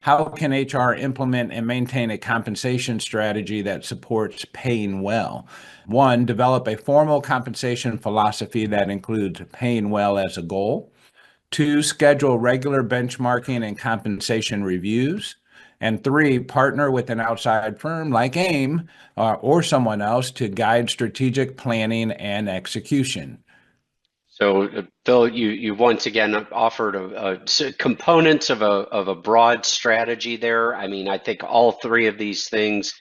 how can HR implement and maintain a compensation strategy that supports paying well? One, develop a formal compensation philosophy that includes paying well as a goal. Two, schedule regular benchmarking and compensation reviews. And three, partner with an outside firm like AIM or someone else to guide strategic planning and execution. So, Phil, you once again offered components of a broad strategy there. I mean, I think all three of these things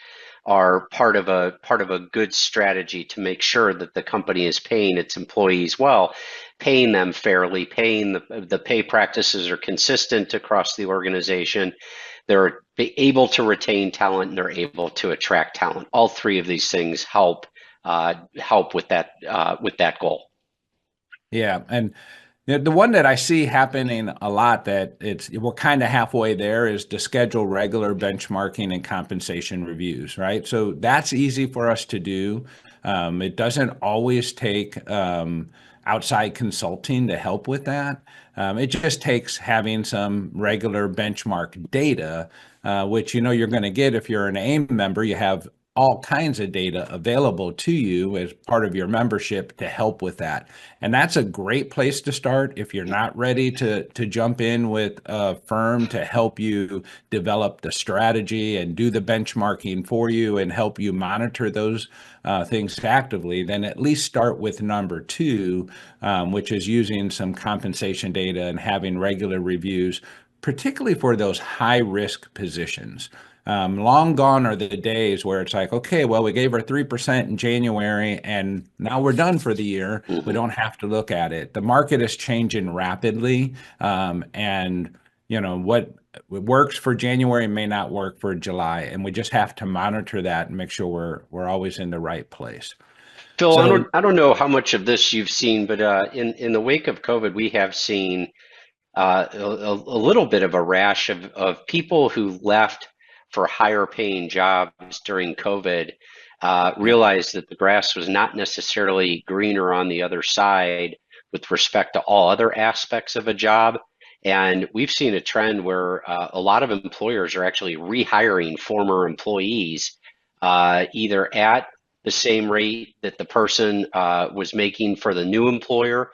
are part of a good strategy to make sure that the company is paying its employees well, paying them fairly, paying the pay practices are consistent across the organization. They're able to retain talent and they're able to attract talent. All three of these things help with that goal. Yeah, and the one that I see happening a lot that we're kind of halfway there is to schedule regular benchmarking and compensation reviews, right? So that's easy for us to do. It doesn't always take outside consulting to help with that. It just takes having some regular benchmark data, which you're going to get if you're an AIM member. You have all kinds of data available to you as part of your membership to help with that. And that's a great place to start if you're not ready to jump in with a firm to help you develop the strategy and do the benchmarking for you and help you monitor those things actively. Then at least start with number two, which is using some compensation data and having regular reviews, particularly for those high risk positions. Long gone are the days where it's like, okay, well, we gave her 3% in January and now we're done for the year. We Mhm. don't have to look at it. The market is changing rapidly. And what works for January may not work for July. And we just have to monitor that and make sure we're always in the right place. Phil, I So, don't know how much of this you've seen, but in the wake of COVID, we have seen a little bit of a rash of people who left for higher paying jobs during COVID, yeah. realized that the grass was not necessarily greener on the other side with respect to all other aspects of a job. And we've seen a trend where a lot of employers are actually rehiring former employees, either at the same rate that the person was making for the new employer,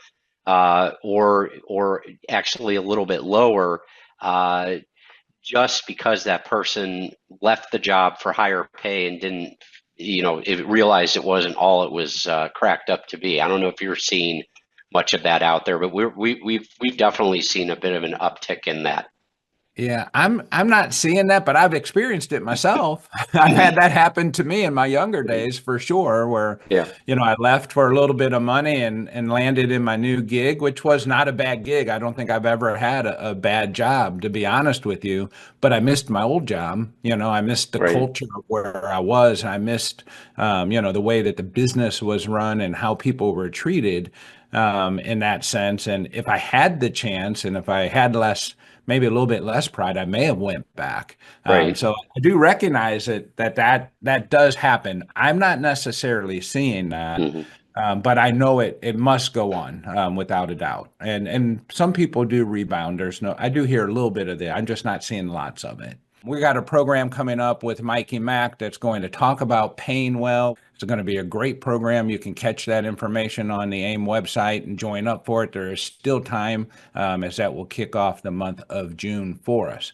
or actually a little bit lower, uh, just because that person left the job for higher pay and didn't, it realized it wasn't all it was cracked up to be. I don't know if you're seeing much of that out there, but we've definitely seen a bit of an uptick in that. Yeah, I'm not seeing that, but I've experienced it myself. I've had that happen to me in my younger days for sure, where, Yeah, I left for a little bit of money and landed in my new gig, which was not a bad gig. I don't think I've ever had a bad job, to be honest with you, but I missed my old job. I missed the right. culture of where I was. I missed, the way that the business was run and how people were treated, in that sense. And if I had the chance and if I had maybe a little bit less pride, I may have went back. Right. So I do recognize that does happen. I'm not necessarily seeing that, Hmm. but I know it must go on, without a doubt. And some people do rebound. I do hear a little bit of that. I'm just not seeing lots of it. We got a program coming up with Mikey Mack that's going to talk about paying well. It's going to be a great program. You can catch that information on the AIM website and join up for it. There is still time, as that will kick off the month of June for us.